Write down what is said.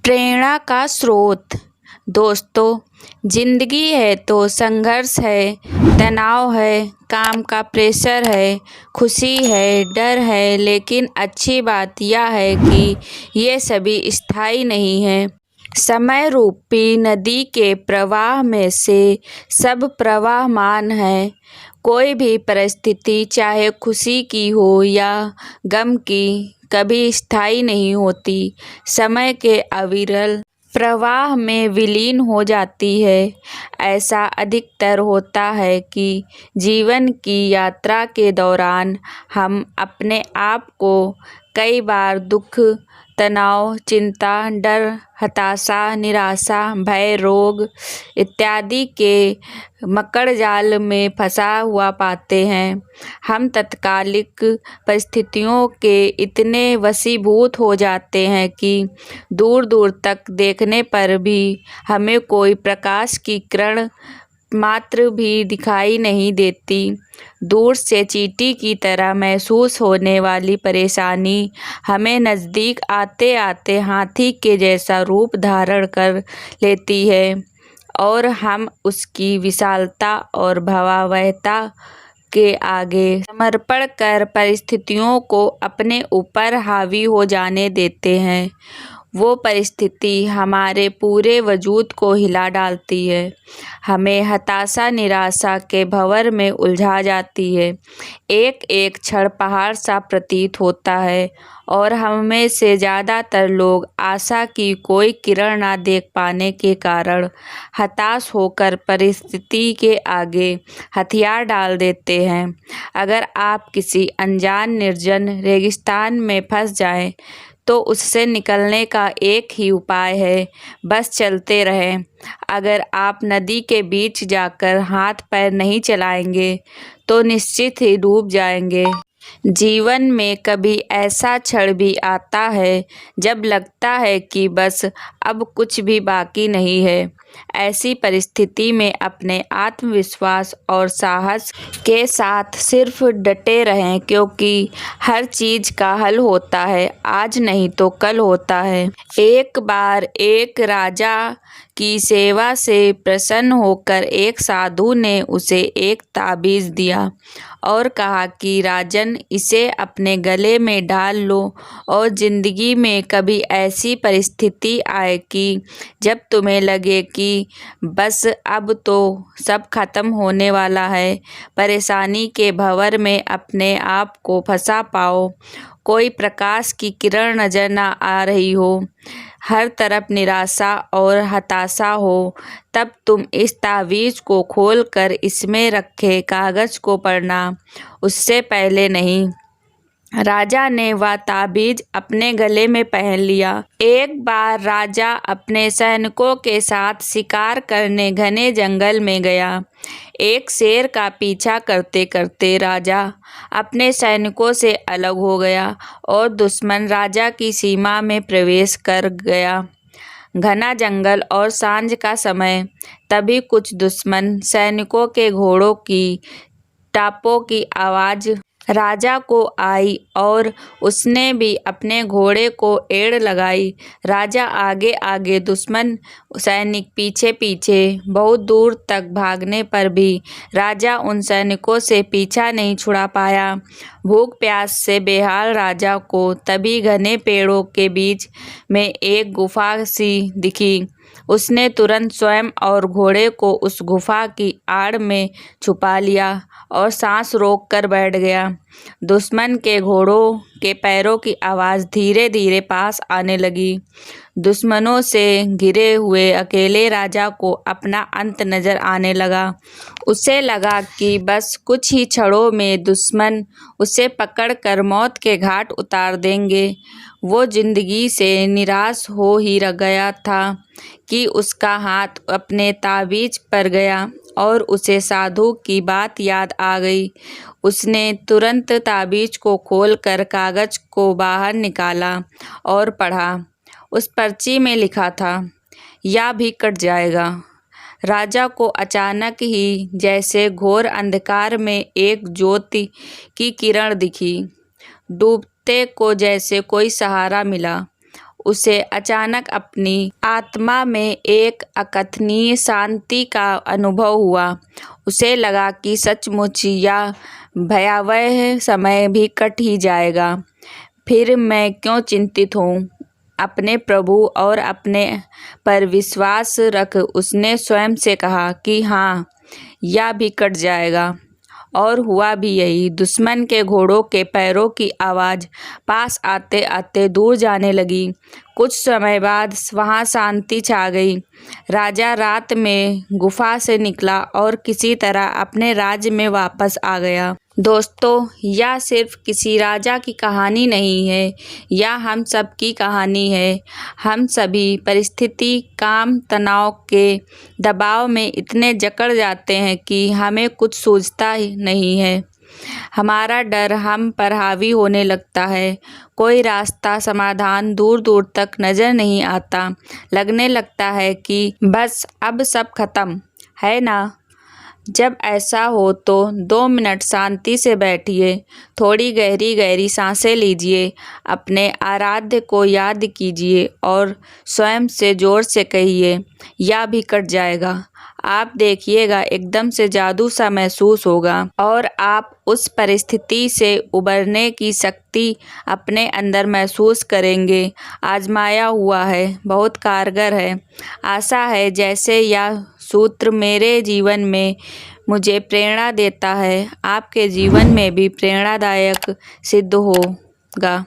प्रेरणा का स्रोत। दोस्तों, जिंदगी है तो संघर्ष है, तनाव है, काम का प्रेशर है, खुशी है, डर है, लेकिन अच्छी बात यह है कि ये सभी स्थायी नहीं है। समय रूपी नदी के प्रवाह में से सब प्रवाहमान है। कोई भी परिस्थिति, चाहे खुशी की हो या गम की, कभी स्थायी नहीं होती। समय के अविरल प्रवाह में विलीन हो जाती है। ऐसा अधिकतर होता है कि जीवन की यात्रा के दौरान हम अपने आप को कई बार दुख, तनाव, चिंता, डर, हताशा, निराशा, भय, रोग इत्यादि के मकड़जाल में फंसा हुआ पाते हैं। हम तात्कालिक परिस्थितियों के इतने वशीभूत हो जाते हैं कि दूर दूर तक देखने पर भी हमें कोई प्रकाश की किरण मात्र भी दिखाई नहीं देती। दूर से चींटी की तरह महसूस होने वाली परेशानी हमें नज़दीक आते आते हाथी के जैसा रूप धारण कर लेती है और हम उसकी विशालता और भयावहता के आगे समर्पण कर परिस्थितियों को अपने ऊपर हावी हो जाने देते हैं। वो परिस्थिति हमारे पूरे वजूद को हिला डालती है, हमें हताशा निराशा के भंवर में उलझा जाती है। एक एक क्षण पहाड़ सा प्रतीत होता है और हम में से ज़्यादातर लोग आशा की कोई किरण ना देख पाने के कारण हताश होकर परिस्थिति के आगे हथियार डाल देते हैं। अगर आप किसी अनजान निर्जन रेगिस्तान में फंस जाएं, तो उससे निकलने का एक ही उपाय है, बस चलते रहें। अगर आप नदी के बीच जाकर हाथ पैर नहीं चलाएंगे तो निश्चित ही डूब जाएंगे। जीवन में कभी ऐसा क्षण भी आता है जब लगता है कि बस अब कुछ भी बाकी नहीं है। ऐसी परिस्थिति में अपने आत्मविश्वास और साहस के साथ सिर्फ डटे रहें, क्योंकि हर चीज का हल होता है, आज नहीं तो कल होता है। एक बार एक राजा की सेवा से प्रसन्न होकर एक साधु ने उसे एक ताबीज़ दिया और कहा कि राजन, इसे अपने गले में डाल लो और ज़िंदगी में कभी ऐसी परिस्थिति आए कि जब तुम्हें लगे कि बस अब तो सब खत्म होने वाला है, परेशानी के भंवर में अपने आप को फंसा पाओ, कोई प्रकाश की किरण नज़र ना आ रही हो, हर तरफ निराशा और हताशा हो, तब तुम इस तावीज़ को खोलकर इसमें रखे कागज़ को पढ़ना। उससे पहले नहीं। राजा ने वह ताबीज़ अपने गले में पहन लिया। एक बार राजा अपने सैनिकों के साथ शिकार करने घने जंगल में गया। एक शेर का पीछा करते करते राजा अपने सैनिकों से अलग हो गया और दुश्मन राजा की सीमा में प्रवेश कर गया। घना जंगल और सांझ का समय। तभी कुछ दुश्मन सैनिकों के घोड़ों की टापों की आवाज़ राजा को आई और उसने भी अपने घोड़े को एड़ लगाई। राजा आगे आगे, दुश्मन सैनिक पीछे पीछे। बहुत दूर तक भागने पर भी राजा उन सैनिकों से पीछा नहीं छुड़ा पाया। भूख प्यास से बेहाल राजा को तभी घने पेड़ों के बीच में एक गुफा सी दिखी। उसने तुरंत स्वयं और घोड़े को उस गुफा की आड़ में छुपा लिया और सांस रोक कर बैठ गया। दुश्मन के घोड़ों के पैरों की आवाज़ धीरे धीरे पास आने लगी। दुश्मनों से घिरे हुए अकेले राजा को अपना अंत नजर आने लगा। उसे लगा कि बस कुछ ही क्षणों में दुश्मन उसे पकड़कर मौत के घाट उतार देंगे। वो जिंदगी से निराश हो ही गया था कि उसका हाथ अपने ताबीज़ पर गया और उसे साधु की बात याद आ गई। उसने तुरंत ताबीज़ को खोलकर कागज़ को बाहर निकाला और पढ़ा। उस पर्ची में लिखा था, यह भी कट जाएगा। राजा को अचानक ही जैसे घोर अंधकार में एक ज्योति की किरण दिखी। डूबते को जैसे कोई सहारा मिला। उसे अचानक अपनी आत्मा में एक अकथनीय शांति का अनुभव हुआ। उसे लगा कि सचमुच यह भयावह समय भी कट ही जाएगा। फिर मैं क्यों चिंतित हूँ? अपने प्रभु और अपने पर विश्वास रख, उसने स्वयं से कहा कि हाँ, यह भी कट जाएगा। और हुआ भी यही। दुश्मन के घोड़ों के पैरों की आवाज़ पास आते आते दूर जाने लगी। कुछ समय बाद वहाँ शांति छा गई। राजा रात में गुफा से निकला और किसी तरह अपने राज्य में वापस आ गया। दोस्तों, यह सिर्फ किसी राजा की कहानी नहीं है, यह हम सब की कहानी है। हम सभी परिस्थिति, काम, तनाव के दबाव में इतने जकड़ जाते हैं कि हमें कुछ सूझता ही नहीं है। हमारा डर हम पर हावी होने लगता है। कोई रास्ता, समाधान दूर दूर तक नज़र नहीं आता। लगने लगता है कि बस अब सब खत्म है ना। जब ऐसा हो तो 2 मिनट शांति से बैठिए, थोड़ी गहरी गहरी सांसें लीजिए, अपने आराध्य को याद कीजिए और स्वयं से ज़ोर से कहिए, यह भी कट जाएगा। आप देखिएगा, एकदम से जादू सा महसूस होगा और आप उस परिस्थिति से उबरने की शक्ति अपने अंदर महसूस करेंगे। आजमाया हुआ है, बहुत कारगर है। आशा है जैसे यह सूत्र मेरे जीवन में मुझे प्रेरणा देता है, आपके जीवन में भी प्रेरणादायक सिद्ध होगा।